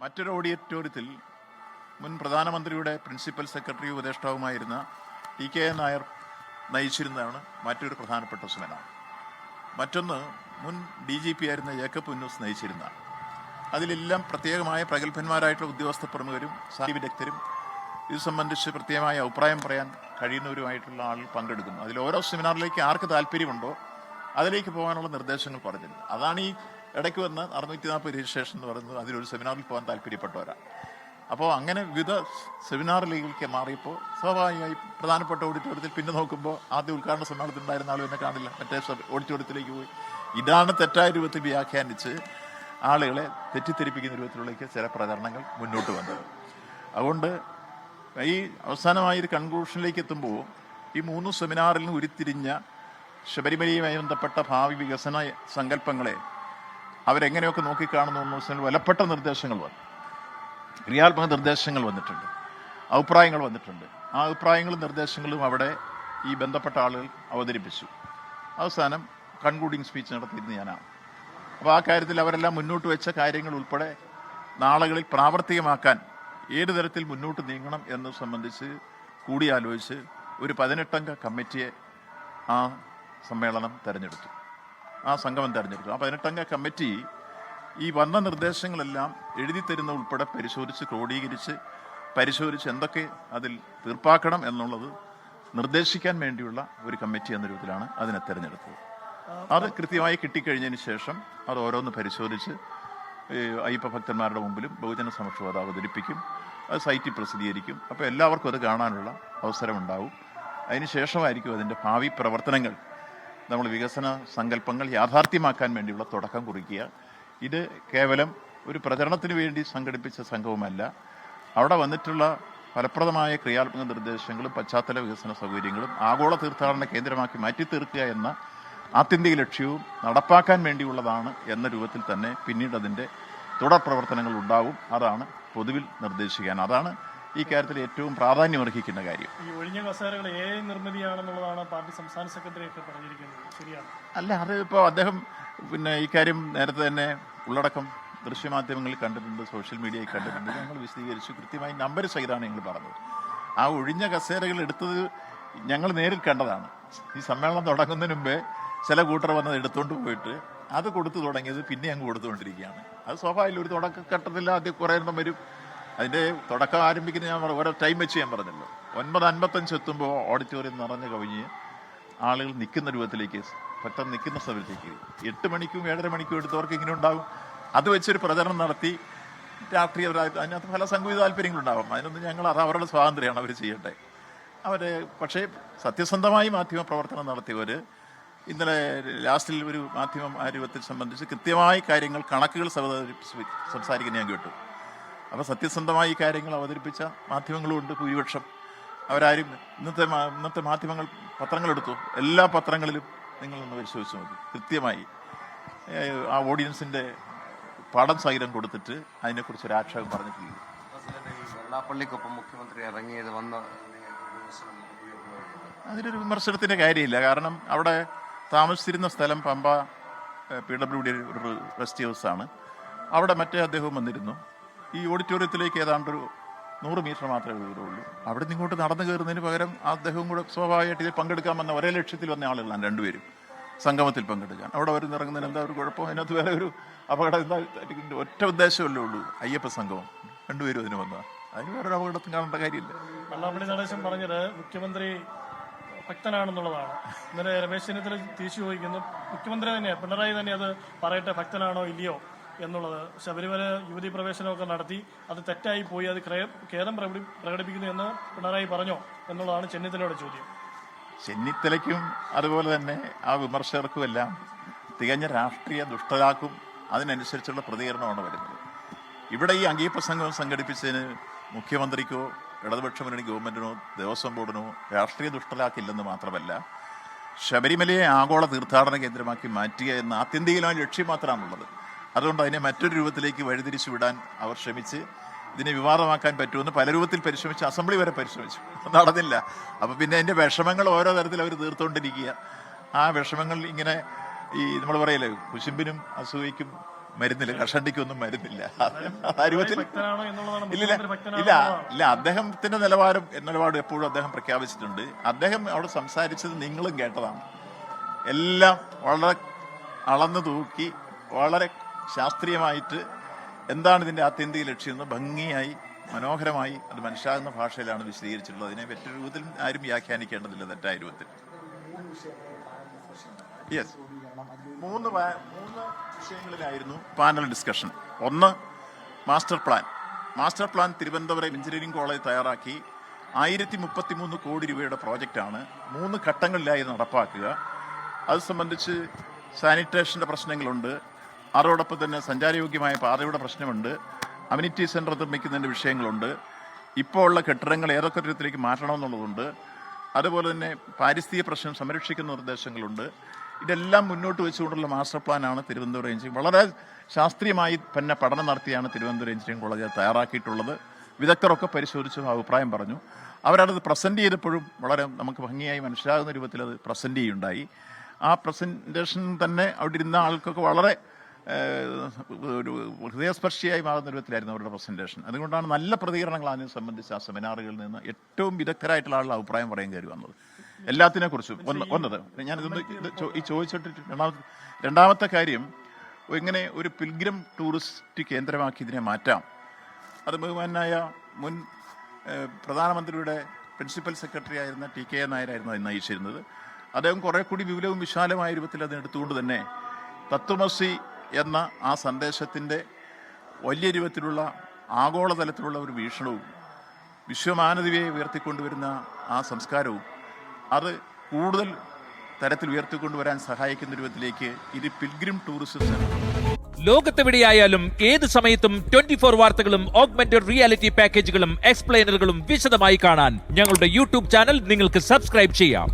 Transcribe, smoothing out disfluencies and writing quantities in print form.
മറ്റൊരു ഓഡിറ്റോറിയത്തിൽ മുൻ പ്രധാനമന്ത്രിയുടെ പ്രിൻസിപ്പൽ സെക്രട്ടറി ഉപദേഷ്ടാവുമായിരുന്ന ടി കെ നായർ നയിച്ചിരുന്നതാണ് മറ്റൊരു പ്രധാനപ്പെട്ട സെമിനാർ. മറ്റൊന്ന് മുൻ DGP ആയിരുന്ന ജേക്കബ് ഉന്നൂസ് നയിച്ചിരുന്ന. അതിലെല്ലാം പ്രത്യേകമായ പ്രഗത്ഭന്മാരായിട്ടുള്ള ഉദ്യോഗസ്ഥ പ്രമുഖരും സാഹിത്യ വിദഗ്ധരും ഇത് സംബന്ധിച്ച് പ്രത്യേകമായ അഭിപ്രായം പറയാൻ കഴിയുന്നവരുമായിട്ടുള്ള ആളുകൾ പങ്കെടുക്കുന്നു. അതിൽ ഓരോ സെമിനാറിലേക്ക് ആർക്ക് താല്പര്യമുണ്ടോ അതിലേക്ക് പോകാനുള്ള നിർദ്ദേശങ്ങൾ പറഞ്ഞിരുന്നു. അതാണ് ഈ ഇടയ്ക്ക് വന്ന് 640 രജിസ്ട്രേഷൻ എന്ന് പറയുന്നത്. അതിലൊരു സെമിനാറിൽ പോകാൻ താല്പര്യപ്പെട്ടവരാണ്. അപ്പോൾ അങ്ങനെ വിവിധ സെമിനാറിലേക്ക് മാറിയപ്പോൾ സ്വാഭാവികമായി പ്രധാനപ്പെട്ട ഓഡിറ്റോറിയത്തിൽ പിന്നെ നോക്കുമ്പോൾ ആദ്യ ഉദ്ഘാടന സമ്മേളനത്തിൽ ഉണ്ടായിരുന്ന ആളും എന്നെ കാണില്ല, മറ്റേ ഓഡിറ്റോറിയത്തിലേക്ക് പോയി. ഇതാണ് തെറ്റായ രൂപത്തിൽ വ്യാഖ്യാനിച്ച് ആളുകളെ തെറ്റിദ്ധരിപ്പിക്കുന്ന രൂപത്തിലേക്ക് ചില പ്രചരണങ്ങൾ മുന്നോട്ട് വന്നത്. അതുകൊണ്ട് ഈ അവസാനമായ ഒരു കൺക്ലൂഷനിലേക്ക് എത്തുമ്പോൾ ഈ 3 സെമിനാറിൽ നിന്ന് ഉരുത്തിരിഞ്ഞ ശബരിമലയുമായി ബന്ധപ്പെട്ട ഭാവി വികസന സങ്കല്പങ്ങളെ അവരെങ്ങനെയൊക്കെ നോക്കിക്കാണുന്നു എന്ന് വെച്ചാൽ വിലപ്പെട്ട നിർദ്ദേശങ്ങൾ വന്നു, ക്രിയാത്മക നിർദ്ദേശങ്ങൾ വന്നിട്ടുണ്ട്, അഭിപ്രായങ്ങൾ വന്നിട്ടുണ്ട്. ആ അഭിപ്രായങ്ങളും നിർദ്ദേശങ്ങളും അവിടെ ഈ ബന്ധപ്പെട്ട ആളുകൾ അവതരിപ്പിച്ചു. അവസാനം കൺക്ലൂഡിങ് സ്പീച്ച് നടത്തിയിരുന്നത് ഞാനാണ്. അപ്പോൾ ആ കാര്യത്തിൽ അവരെല്ലാം മുന്നോട്ട് വെച്ച കാര്യങ്ങൾ ഉൾപ്പെടെ നാളുകളിൽ പ്രാവർത്തികമാക്കാൻ ഏത് തരത്തിൽ മുന്നോട്ട് നീങ്ങണം എന്നത് സംബന്ധിച്ച് കൂടിയാലോചിച്ച് ഒരു 18 അംഗ കമ്മിറ്റിയെ ആ സമ്മേളനം തിരഞ്ഞെടുത്തു, ആ സംഗമം തിരഞ്ഞെടുത്തു. ആ 18 അംഗ കമ്മിറ്റി ഈ വന്ന നിർദ്ദേശങ്ങളെല്ലാം എഴുതി തരുന്ന ഉൾപ്പെടെ പരിശോധിച്ച് ക്രോഡീകരിച്ച് പരിശോധിച്ച് എന്തൊക്കെ അതിൽ തീർപ്പാക്കണം എന്നുള്ളത് നിർദ്ദേശിക്കാൻ വേണ്ടിയുള്ള ഒരു കമ്മിറ്റി എന്ന രൂപത്തിലാണ് അതിനെ തിരഞ്ഞെടുത്തത്. അത് കൃത്യമായി കിട്ടിക്കഴിഞ്ഞതിന് ശേഷം അത് ഓരോന്ന് പരിശോധിച്ച് അയ്യപ്പ ഭക്തന്മാരുടെ മുമ്പിലും ബഹുജന സമക്ഷവും അത് അവതരിപ്പിക്കും, അത് സൈറ്റിൽ പ്രസിദ്ധീകരിക്കും. അപ്പോൾ എല്ലാവർക്കും അത് കാണാനുള്ള അവസരമുണ്ടാവും. അതിന് ശേഷമായിരിക്കും അതിൻ്റെ ഭാവി പ്രവർത്തനങ്ങൾ, നമ്മൾ വികസന സങ്കല്പങ്ങൾ യാഥാർത്ഥ്യമാക്കാൻ വേണ്ടിയുള്ള തുടക്കം കുറിക്കുക. ഇത് കേവലം ഒരു പ്രചരണത്തിന് വേണ്ടി സംഘടിപ്പിച്ച സംഘവുമല്ല. അവിടെ വന്നിട്ടുള്ള ഫലപ്രദമായ ക്രിയാത്മക നിർദ്ദേശങ്ങളും പശ്ചാത്തല വികസന സൗകര്യങ്ങളും ആഗോള തീർത്ഥാടന കേന്ദ്രമാക്കി മാറ്റി തീർക്കുക എന്ന ആത്യന്തിക ലക്ഷ്യവും നടപ്പാക്കാൻ വേണ്ടിയുള്ളതാണ് എന്ന രൂപത്തിൽ തന്നെ പിന്നീട് അതിൻ്റെ തുടർ പ്രവർത്തനങ്ങൾ ഉണ്ടാവും. അതാണ് പൊതുവിൽ നിർദ്ദേശിക്കാൻ. അതാണ് ഈ കാര്യത്തിൽ ഏറ്റവും പ്രാധാന്യമർഹിക്കുന്ന കാര്യം. ഈ ഒഴിഞ്ഞ കസേരകൾ നിർമ്മിതിയാണെന്നുള്ളതാണ് പാർട്ടി സംസ്ഥാന സെക്രട്ടറി ഒക്കെ പറഞ്ഞിരിക്കുന്നത്. ശരിയാണ്? അല്ല, അത് ഇപ്പോൾ അദ്ദേഹം ഈ കാര്യം നേരത്തെ തന്നെ ഉള്ളടക്കം ദൃശ്യമാധ്യമങ്ങളിൽ കണ്ടിട്ടുണ്ട്, സോഷ്യൽ മീഡിയയിൽ കണ്ടിട്ടുണ്ട്. ഞങ്ങൾ വിശദീകരിച്ചു, കൃത്യമായി നമ്പർ സഹിതമാണ് ഞങ്ങൾ പറഞ്ഞത്. ആ ഒഴിഞ്ഞ കസേരകൾ എടുത്തത് ഞങ്ങൾ നേരിൽ കണ്ടതാണ്. ഈ സമ്മേളനം തുടങ്ങുന്നതിന് മുമ്പേ ചില കൂട്ടർ വന്നത് എടുത്തുകൊണ്ട് പോയിട്ട് അത് കൊടുത്തു തുടങ്ങിയത് പിന്നെ അങ്ങ് കൊടുത്തുകൊണ്ടിരിക്കുകയാണ്. അത് സ്വാഭാവികം. ഒരു തുടക്കഘട്ടത്തിൽ ആദ്യം കുറേ എണ്ണം വരും. അതിൻ്റെ തുടക്കം ആരംഭിക്കുന്ന ഞാൻ ഓരോ ടൈം വെച്ച് ഞാൻ പറഞ്ഞല്ലോ. 9:55 എത്തുമ്പോൾ ഓഡിറ്റോറിയം നിറഞ്ഞു കവിഞ്ഞ് ആളുകൾ നിൽക്കുന്ന രൂപത്തിലേക്ക്, പെട്ടെന്ന് നിൽക്കുന്ന സ്ഥലത്തേക്ക് 8 മണിക്കും 7:30 മണിക്കും എടുത്തവർക്ക് ഇങ്ങനെ ഉണ്ടാകും. അത് വെച്ചൊരു പ്രചരണം നടത്തി രാഷ്ട്രീയപരമായിട്ട് അതിനകത്ത് പല സംഘടിത താല്പര്യങ്ങളുണ്ടാകും. അതിനൊന്നും ഞങ്ങൾ അത് അവരുടെ സ്വാതന്ത്ര്യമാണ്, അവർ ചെയ്യട്ടെ. പക്ഷേ സത്യസന്ധമായി മാധ്യമ പ്രവർത്തനം നടത്തിയവർ ഇന്നലെ ലാസ്റ്റിൽ ഒരു മാധ്യമം ആ രൂപത്തിൽ സംബന്ധിച്ച് കൃത്യമായി കാര്യങ്ങൾ കണക്കുകൾ സംസാരിക്കുന്ന ഞാൻ കേട്ടു. അപ്പോൾ സത്യസന്ധമായി കാര്യങ്ങൾ അവതരിപ്പിച്ച മാധ്യമങ്ങളുമുണ്ട് ഭൂരിപക്ഷം. അവരാരും ഇന്നത്തെ മാധ്യമങ്ങൾ പത്രങ്ങളെടുത്തു, എല്ലാ പത്രങ്ങളിലും നിങ്ങളൊന്ന് പരിശോധിച്ച് നോക്കി. കൃത്യമായി ആ ഓഡിയൻസിൻ്റെ പടം സഹിതം കൊടുത്തിട്ട് അതിനെക്കുറിച്ച് ഒരു ആക്ഷേപം പറഞ്ഞിട്ടില്ല. വെള്ളാപ്പള്ളിക്കൊപ്പം മുഖ്യമന്ത്രി ഇറങ്ങിയത് അതിലൊരു വിമർശനത്തിൻ്റെ കാര്യമില്ല. കാരണം അവിടെ താമസിച്ചിരുന്ന സ്ഥലം പമ്പ PWD ഒരു റെസ്റ്റ് ഹൗസാണ്. അവിടെ മറ്റേ അദ്ദേഹവും വന്നിരുന്നു. ഈ ഓഡിറ്റോറിയത്തിലേക്ക് ഏതാണ്ടൊരു 100 മീറ്റർ മാത്രമേ ദൂരമുള്ളൂ. അവിടെ നിന്ന് ഇങ്ങോട്ട് നടന്നു കയറുന്നതിന് പകരം അദ്ദേഹവും കൂടെ സ്വാഭാവികമായിട്ട് ഇതിൽ പങ്കെടുക്കാൻ വന്ന ഒരേ ലക്ഷ്യത്തിൽ വന്ന ആളുകളാണ് രണ്ടുപേരും, സംഗമത്തിൽ പങ്കെടുക്കാൻ. അവിടെ വരുന്ന ഇറങ്ങുന്നതിന് എന്താ ഒരു കുഴപ്പം? അതിനകത്ത് വേറെ ഒരു അപകടം എന്താ? ഒറ്റ ഉദ്ദേശമല്ലേ ഉള്ളൂ, അയ്യപ്പ സംഗമം. രണ്ടുപേരും അതിന് വന്നതാണ്. അതിന് വേറൊരു അപകടത്തും കാണേണ്ട കാര്യമില്ല. വെള്ളാപ്പള്ളി നടേശൻ പറഞ്ഞത് മുഖ്യമന്ത്രി ഭക്തനാണെന്നുള്ളതാണ്. ഇന്നലെ രമേശ് ചെന്നിത്തല തിരിച്ചു ചോദിക്കുന്നു, മുഖ്യമന്ത്രി തന്നെ, പിണറായി തന്നെ അത് പറയട്ടെ ഭക്തനാണോ ഇല്ലയോ എന്നുള്ളത്. ശബരിമല യുവതി പ്രവേശനമൊക്കെ നടത്തി, അത് തെറ്റായി പോയി, അത് ഖേദം പ്രകടിപ്പിക്കുന്നു എന്ന് പിണറായി പറഞ്ഞോ എന്നുള്ളതാണ് ചെന്നിത്തലയുടെ ചോദ്യം. ചെന്നിത്തലയ്ക്കും അതുപോലെ തന്നെ ആ വിമർശകർക്കും എല്ലാം തികഞ്ഞ രാഷ്ട്രീയ ദുഷ്ടലാക്കും അതിനനുസരിച്ചുള്ള പ്രതികരണമാണ് വരുന്നത്. ഇവിടെ ഈ അയ്യപ്പ സംഗമം സംഘടിപ്പിച്ചതിന് മുഖ്യമന്ത്രിക്കോ ഇടതുപക്ഷ മുന്നണി ഗവൺമെന്റിനോ ദേവസ്വം ബോർഡിനോ രാഷ്ട്രീയ ദുഷ്ടലാക്കില്ലെന്ന് മാത്രമല്ല, ശബരിമലയെ ആഗോള തീർത്ഥാടന കേന്ദ്രമാക്കി മാറ്റുക എന്ന ആത്യന്തികമായ ലക്ഷ്യം മാത്രമാണുള്ളത്. അതുകൊണ്ട് അതിനെ മറ്റൊരു രൂപത്തിലേക്ക് വഴിതിരിച്ചു വിടാൻ അവർ ശ്രമിച്ച് ഇതിനെ വിവാദമാക്കാൻ പറ്റുമെന്ന് പല രൂപത്തിൽ പരിശ്രമിച്ച്, അസംബ്ലി വരെ പരിശ്രമിച്ചു, നടന്നില്ല. അപ്പം പിന്നെ അതിൻ്റെ വിഷമങ്ങൾ ഓരോ തരത്തിൽ അവർ തീർത്തുകൊണ്ടിരിക്കുക. ആ വിഷമങ്ങൾ ഇങ്ങനെ ഈ നമ്മൾ പറയല്ലേ, കുശുമ്പിനും അസൂയയ്ക്കും മരുന്നില്ല, കഷണ്ടിക്കൊന്നും മരുന്നില്ല. ആ രൂപത്തിൽ ഭക്തനാണോ എന്നുള്ളതാണ് ഇല്ല മുഖ്യമന്ത്രി ഭക്തനാണോ ഇല്ല എന്നുള്ളതാണ്. ഇല്ല അദ്ദേഹത്തിന്റെ നിലപാടും എപ്പോഴും അദ്ദേഹം പ്രഖ്യാപിച്ചിട്ടുണ്ട്. അദ്ദേഹം അവിടെ സംസാരിച്ചത് നിങ്ങളും കേട്ടതാണ്. എല്ലാം വളരെ അളന്നു തൂക്കി വളരെ ശാസ്ത്രീയമായിട്ട് എന്താണ് ഇതിന്റെ ആത്യന്തിക ലക്ഷ്യം എന്ന് ഭംഗിയായി മനോഹരമായി അത് മനസ്സിലാകുന്ന ഭാഷയിലാണ് വിശദീകരിച്ചിട്ടുള്ളത്. അതിനെ മറ്റൊരു രൂപത്തിൽ ആരും വ്യാഖ്യാനിക്കേണ്ടതില്ല തെറ്റായ രൂപത്തിൽ. യെസ്, മൂന്ന് വിഷയങ്ങളിലായിരുന്നു പാനൽ ഡിസ്കഷൻ. ഒന്ന് master plan Thiruvananthapuram engineering college തയ്യാറാക്കി 1033 കോടി രൂപയുടെ പ്രോജക്റ്റാണ് 3 ഘട്ടങ്ങളിലായി നടപ്പാക്കുക. അത് സംബന്ധിച്ച് സാനിറ്റേഷൻ്റെ പ്രശ്നങ്ങളുണ്ട്, അതോടൊപ്പം തന്നെ സഞ്ചാരയോഗ്യമായ പാതയുടെ പ്രശ്നമുണ്ട്, അമ്യൂണിറ്റി സെൻറ്റർ നിർമ്മിക്കുന്നതിൻ്റെ വിഷയങ്ങളുണ്ട്, ഇപ്പോൾ ഉള്ള കെട്ടിടങ്ങൾ ഏതൊക്കെ തരത്തിലേക്ക് മാറ്റണമെന്നുള്ളതുണ്ട്, അതുപോലെ തന്നെ പാരിസ്ഥിതിക പ്രശ്നം സംരക്ഷിക്കുന്ന നിർദ്ദേശങ്ങളുണ്ട്. ഇതെല്ലാം മുന്നോട്ട് വെച്ചുകൊണ്ടുള്ള മാസ്റ്റർ പ്ലാനാണ് തിരുവനന്തപുരം എഞ്ചിനീയറിംഗ് വളരെ ശാസ്ത്രീയമായി തന്നെ പഠനം നടത്തിയാണ് തിരുവനന്തപുരം എഞ്ചിനീയറിംഗ് കോളേജ് തയ്യാറാക്കിയിട്ടുള്ളത്. വിദഗ്ധരൊക്കെ പരിശോധിച്ചു അഭിപ്രായം പറഞ്ഞു. അവരത് പ്രസൻറ്റ് ചെയ്തപ്പോഴും വളരെ നമുക്ക് ഭംഗിയായി മനസ്സിലാകുന്ന രൂപത്തിൽ അത് പ്രസൻറ്റ് ചെയ്യുണ്ടായി. ആ പ്രസൻറ്റേഷൻ തന്നെ അവിടെ ഇരുന്ന ആൾക്കൊക്കെ വളരെ ഒരു ഹൃദയസ്പർശിയായി മാറുന്ന രൂപത്തിലായിരുന്നു അവരുടെ പ്രസൻറ്റേഷൻ. അതുകൊണ്ടാണ് നല്ല പ്രതികരണങ്ങൾ അതിനെ സംബന്ധിച്ച് ആ സെമിനാറുകളിൽ നിന്ന് ഏറ്റവും വിദഗ്ധരായിട്ടുള്ള ആളുടെ അഭിപ്രായം പറയാൻ കയറി വന്നത് എല്ലാത്തിനെക്കുറിച്ചും. ഒന്നത് ഞാനിതൊന്ന് ഈ ചോദിച്ചിട്ട് രണ്ടാമത്തെ കാര്യം, എങ്ങനെ ഒരു പിൽഗ്രിം ടൂറിസ്റ്റ് കേന്ദ്രമാക്കി ഇതിനെ മാറ്റാം. അത് ബഹുമാനായ മുൻ പ്രധാനമന്ത്രിയുടെ പ്രിൻസിപ്പൽ സെക്രട്ടറി ആയിരുന്ന TK നായരായിരുന്നു അത് നയിച്ചിരുന്നത്. അദ്ദേഹം കുറെ കൂടി വിപുലവും വിശാലമായ രൂപത്തിൽ അത് എടുത്തുകൊണ്ട് തന്നെ തത്വമസി എന്ന ആ സന്ദേശത്തിൻ്റെ വലിയ രൂപത്തിലുള്ള ആഗോളതലത്തിലുള്ള ഒരു വീക്ഷണവും വിശ്വമാനവികയെ ഉയർത്തിക്കൊണ്ടുവരുന്ന ആ സംസ്കാരവും അത് കൂടുതൽ തരത്തിൽ ഉയർത്തിക്കൊണ്ടുവരാൻ സഹായിക്കുന്ന രൂപത്തിലേക്ക് ഇത് പിൽഗ്രിം ടൂറിസം സെന്റർ. ലോകത്തെവിടെയായാലും ഏത് സമയത്തും 24 വാർത്തകളും ഓഗ്മെന്റഡ് റിയാലിറ്റി പാക്കേജുകളും എക്സ്പ്ലെയിനറുകളും വിശദമായി കാണാൻ ഞങ്ങളുടെ യൂട്യൂബ് ചാനൽ നിങ്ങൾക്ക് സബ്സ്ക്രൈബ് ചെയ്യാം.